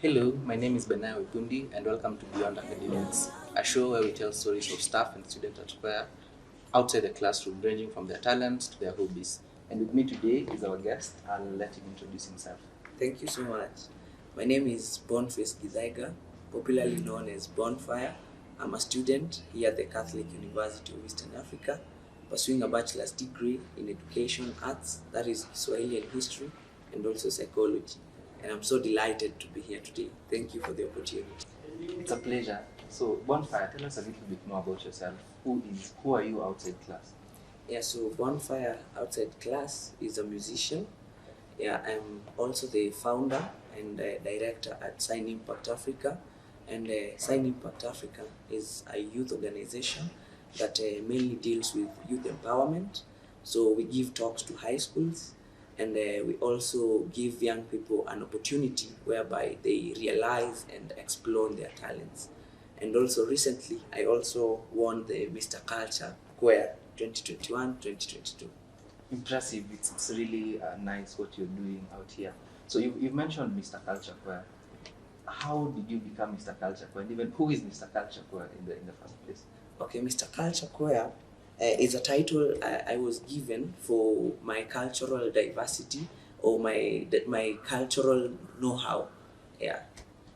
Hello, my name is Benaya Wepundi and welcome to Beyond Academics, a show where we tell stories of staff and students at Square outside the classroom, ranging from their talents to their hobbies. And with me today is our guest. I'll let him introduce himself. Thank you so much. My name is Boniface Githaiga, popularly known as Bonfire. I'm a student here at the Catholic University of Eastern Africa, pursuing a bachelor's degree in education arts, that is Swahili and history, and also psychology. And I'm so delighted to be here today. Thank you for the opportunity. It's a pleasure. So, Bonfire, tell us a little bit more about yourself. Who are you outside class? Yeah, so Bonfire outside class is a musician. Yeah, I'm also the founder and director at Sign Impact Africa. And Sign Impact Africa is a youth organization that mainly deals with youth empowerment. So we give talks to high schools, and we also give young people an opportunity whereby they realize and explore their talents. And also recently, I also won the Mr. Culture Choir 2021-2022. Impressive. It's really nice what you're doing out here. So, you've mentioned Mr. Culture Choir. How did you become Mr. Culture Choir? And even who is Mr. Culture Choir in the first place? Okay, Mr. Culture Choir is a title I was given for my cultural diversity or my cultural know-how. Yeah.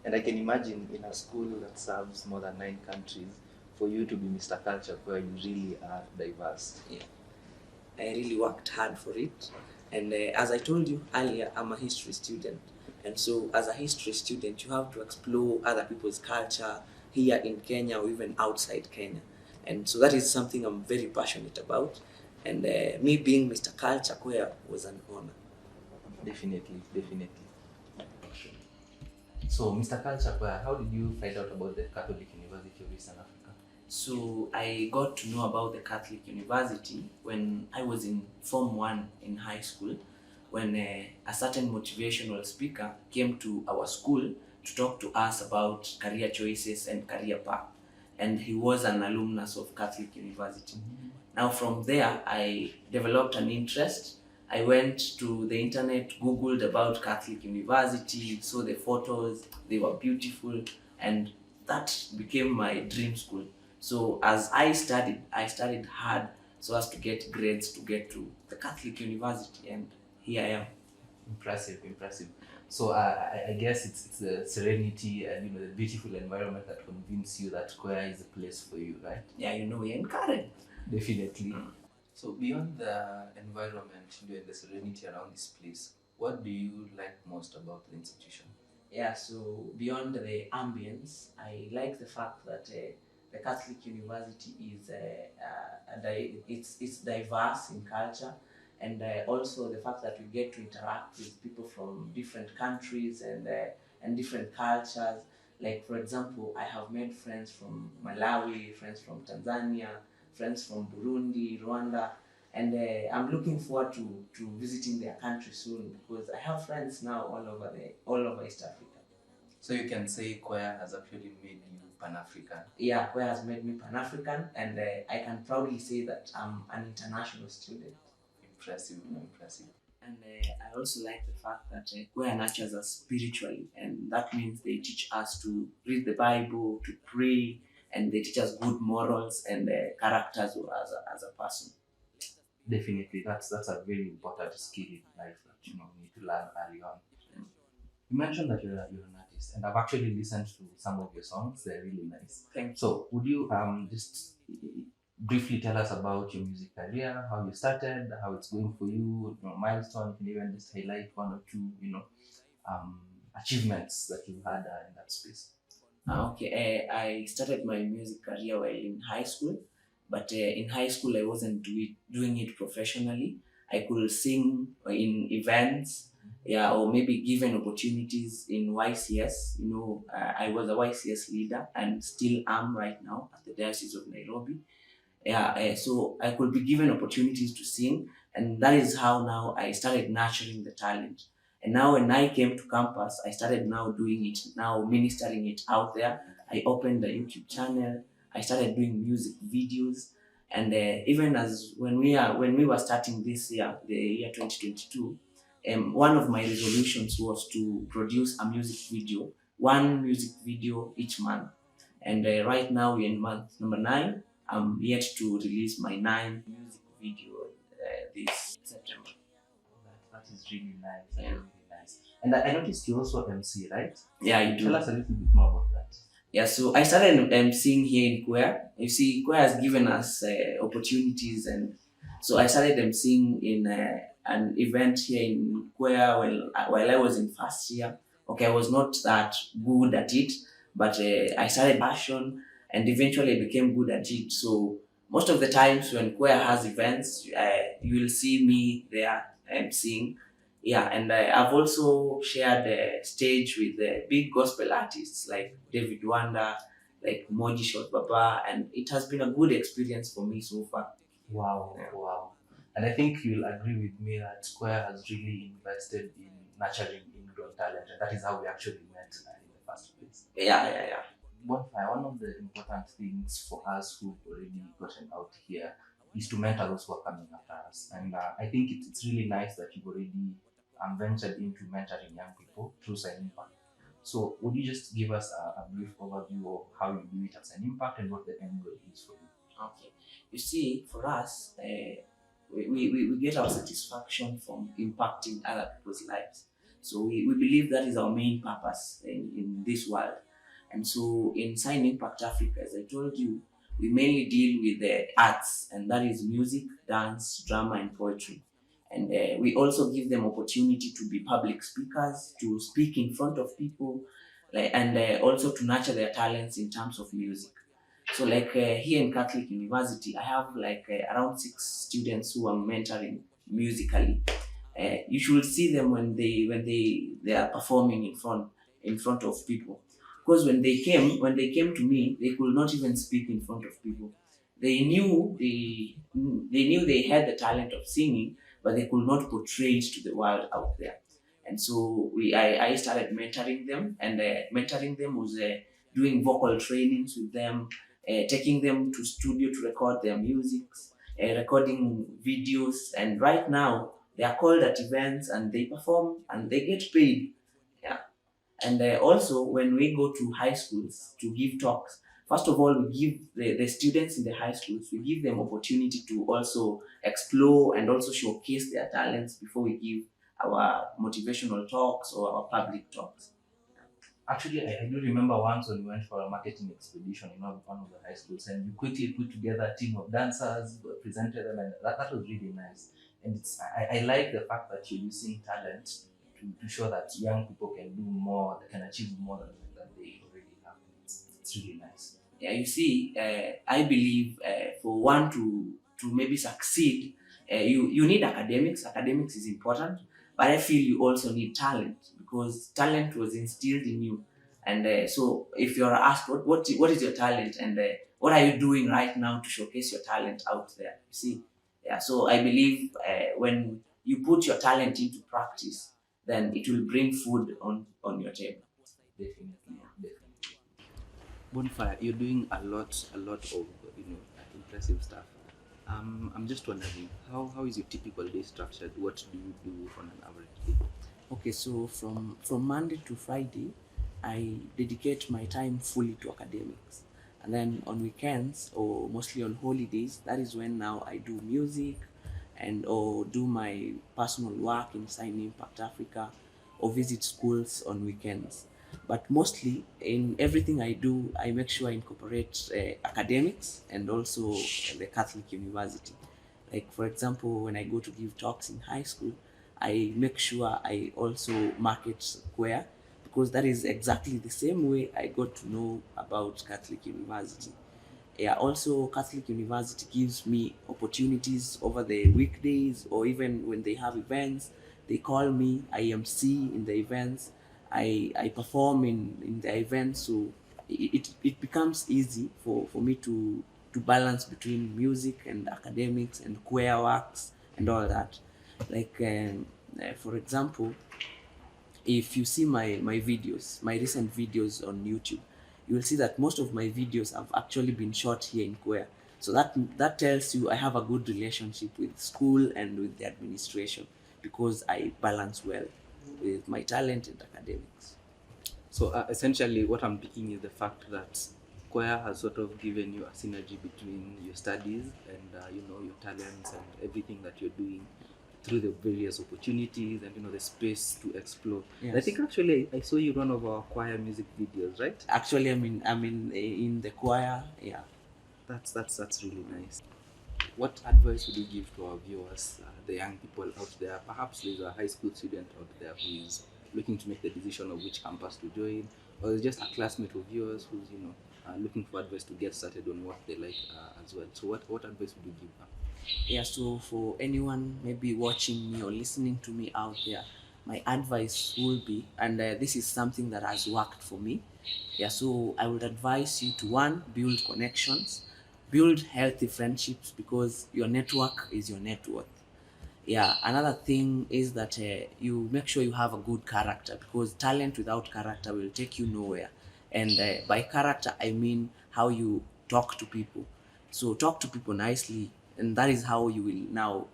And I can imagine in a school that serves more than 9 countries, for you to be Mr. Culture, where you really are diverse. Yeah. I really worked hard for it. And as I told you earlier, I'm a history student. And so, as a history student, you have to explore other people's culture here in Kenya or even outside Kenya. And so, that is something I'm very passionate about. And me being Mr. Culture Choir was an honor. Definitely, definitely. So, Mr. Culture, how did you find out about the Catholic University of Eastern Africa? So I got to know about the Catholic University when I was in Form 1 in high school, when a certain motivational speaker came to our school to talk to us about career choices and career path. And he was an alumnus of Catholic University. Now from there, I developed an interest. I went to the internet, Googled about Catholic University, saw the photos, they were beautiful, and that became my dream school. So as I studied hard so as to get grades to get to the Catholic University, and here I am. Impressive, impressive. So, I guess it's the serenity and the beautiful environment that convince you that Koya is a place for you, right? Yeah, we're encouraged. Definitely. So beyond the environment and the serenity around this place, what do you like most about the institution? Yeah, so beyond the ambience, I like the fact that the Catholic University is it's diverse in culture, and also the fact that we get to interact with people from different countries and different cultures. Like for example, I have made friends from Malawi, friends from Tanzania, friends from Burundi, Rwanda, and I'm looking forward to visiting their country soon because I have friends now all over East Africa. So you can say Koya has actually made you Pan-African. Yeah, Koya has made me Pan-African, and I can proudly say that I'm an international student. Impressive, impressive. And I also like the fact that Koya nurtures us spiritually, and that means they teach us to read the Bible, to pray, and they teach us good morals and characters as a person. Definitely, that's a very important skill in life that you need to learn early on. You mentioned that you're an artist, and I've actually listened to some of your songs. They're really nice. Thank you. So, would you just briefly tell us about your music career, how you started, how it's going for you, milestone? You can even just highlight one or two, um, achievements that you had in that space. Okay, I started my music career while in high school, but in high school I wasn't doing it professionally. I could sing in events, yeah, or maybe given opportunities in YCS. I was a YCS leader and still am right now at the Diocese of Nairobi. Yeah, so I could be given opportunities to sing, and that is how now I started nurturing the talent. And now when I came to campus, I started now doing it, now ministering it out there. I opened the YouTube channel. I started doing music videos, and even as when we were starting this year, the year 2022, one of my resolutions was to produce a music video one music video each month. And right now we're in month number 9. I'm yet to release my 9th music video this September. That is really nice. That Yeah. is really nice. And I noticed you also MC, right? Yeah, I do. Tell us a little bit more about that. Yeah, so I started emceeing here in Queer. You see, Queer has given us opportunities, and so I started emceeing in an event here in Queer while I was in first year. Okay, I was not that good at it, but I started passion, and eventually I became good at it. So most of the times when Queer has events, you will see me there emceeing. Yeah, and I've also shared the stage with the big gospel artists like David Wanda, like Moji Shot Baba, and it has been a good experience for me so far. Wow, Yeah. wow. And I think you'll agree with me that Square has really invested in nurturing ingrown talent, and that is how we actually met in the first place. Yeah. Bonfire, one of the important things for us who've already gotten out here is to mentor those who are coming after us. And I think it's really nice that you've already ventured into mentoring young people through Sign Impact. So, would you just give us a brief overview of how you do it at Sign Impact and what the end goal is for you? Okay. You see, for us, we get our satisfaction from impacting other people's lives. So we believe that is our main purpose in this world. And so in Sign Impact Africa, as I told you, we mainly deal with the arts, and that is music, dance, drama, and poetry. And we also give them opportunity to be public speakers, to speak in front of people, and also to nurture their talents in terms of music. So like here in Catholic University, I have like around 6 students who I'm mentoring musically. You should see them when they are performing in front of people. Because when they came to me, they could not even speak in front of people. They knew they had the talent of singing, but they could not portray it to the world out there. And so I started mentoring them, and mentoring them was doing vocal trainings with them, taking them to studio to record their music, recording videos, and right now they are called at events and they perform and they get paid. Yeah. And also, when we go to high schools to give talks, first of all, we give the students in the high schools, we give them opportunity to also explore and also showcase their talents before we give our motivational talks or our public talks. Actually, I do remember once when we went for a marketing expedition in one of the high schools, and you quickly put together a team of dancers, presented them, and that was really nice. And I like the fact that you're using talent to show that young people can do more, they can achieve more than they already have. It's really nice. Yeah, you see, I believe for one to maybe succeed, you need academics. Academics is important, but I feel you also need talent because talent was instilled in you. And so, if you're asked what is your talent, and what are you doing right now to showcase your talent out there, you see, yeah. So I believe when you put your talent into practice, then it will bring food on your table. Definitely. Bonfire, you're doing a lot of impressive stuff. I'm just wondering, how is your typical day structured? What do you do on an average day? Okay, so from Monday to Friday, I dedicate my time fully to academics, and then on weekends or mostly on holidays, that is when now I do music, and or do my personal work in Sign Impact Africa, or visit schools on weekends. But mostly in everything I do, I make sure I incorporate academics and also the Catholic University. Like for example, when I go to give talks in high school, I make sure I also market Square because that is exactly the same way I got to know about Catholic University. Yeah, also Catholic University gives me opportunities over the weekdays or even when they have events. They call me, I MC in the events, I perform in the events, so it becomes easy for me to balance between music and academics and queer works and all that. Like for example, if you see my videos, my recent videos on YouTube, you will see that most of my videos have actually been shot here in Queer. So that tells you I have a good relationship with school and with the administration because I balance well with my talent and academics. So essentially what I'm picking is the fact that choir has sort of given you a synergy between your studies and your talents and everything that you're doing through the various opportunities and the space to explore. Yes. I think actually I saw you one of our choir music videos, right? Actually, in the choir. Yeah. That's really nice. What advice would you give to our viewers, the young people out there? Perhaps there's a high school student out there who is looking to make the decision of which campus to join, or there's just a classmate of yours who's looking for advice to get started on what they like as well. So what advice would you give them? Yeah, so for anyone maybe watching me or listening to me out there, my advice will be, and this is something that has worked for me. Yeah, so I would advise you to, one, build connections, build healthy friendships, because your network is your net worth. Yeah, another thing is that you make sure you have a good character, because talent without character will take you nowhere. And by character, I mean how you talk to people. So talk to people nicely, and that is how you will now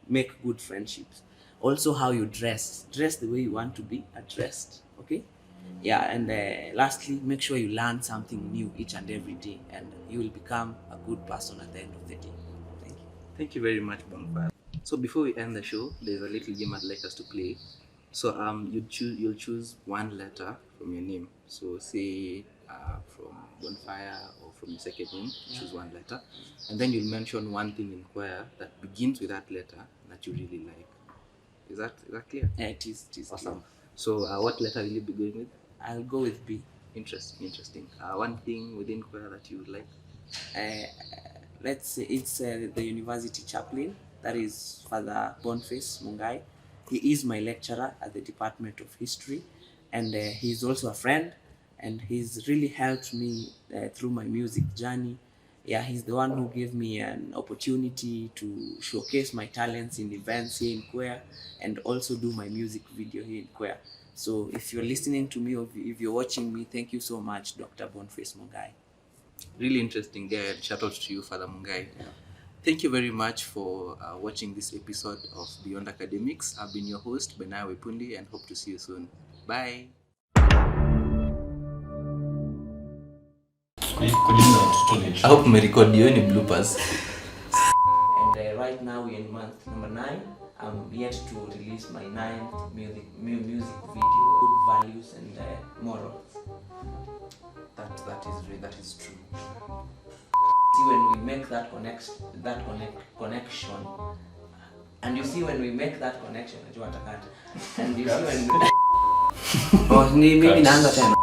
make good friendships. Also, how you dress the way you want to be addressed. Okay. Yeah, and lastly, make sure you learn something new each and every day, and you will become a good person at the end of the day. Thank you. Thank you very much, Bonfire. So before we end the show, there's a little game I'd like us to play. So you'll choose one letter from your name. So say from Bonfire or from your second name, choose one letter, and then you'll mention one thing in choir that begins with that letter that you really like. Is that clear? Yeah, it is Awesome. clear. So what letter will you be going with? I'll go with B. Interesting. One thing within choir that you would like? Let's say it's the university chaplain, that is Father Boniface Mungai. He is my lecturer at the Department of History, and he's also a friend, and he's really helped me through my music journey. Yeah, he's the one who gave me an opportunity to showcase my talents in events here in choir, and also do my music video here in choir. So if you're listening to me, or if you're watching me, thank you so much, Dr. Boniface Mungai. Really interesting guy, and shout out to you, Father Mungai. Yeah. Thank you very much for watching this episode of Beyond Academics. I've been your host, Benaya Wepundi, and hope to see you soon. Bye. I hope me record you any bloopers. And right now we're in month number 9. I'm yet to release my 9th music video, good values and morals. That is true. See, when we make that connection, and you see when we make that connection, and you see when oh, maybe naanza tena.